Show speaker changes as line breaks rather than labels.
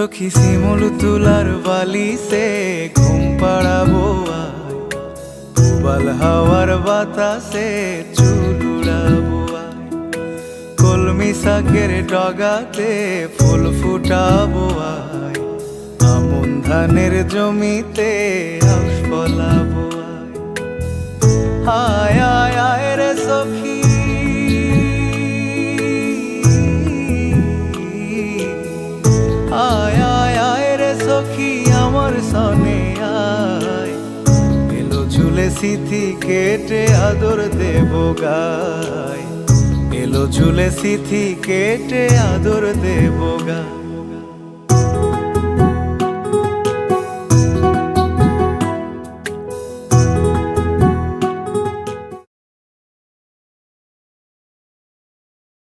সখী শিমুল তুলার বালিশে ঘুম পাড়াবো আয়, উবাল হাওয়ার বাতাসে চুল উড়াবো আয়, কলমি শাকের ডগাতে ফুল ফুটাবো আয়, আমন ধানের জমিতে আউশ ফলাবো আয়। আয় আয় রে সখী, আয় আয় আয় রে সখী আমার সনে আয়, এলো ঝুলে সিথি কেটে আদর দেব গায়, এলো ঝুলে সিথি কেটে আদর দেব গায়।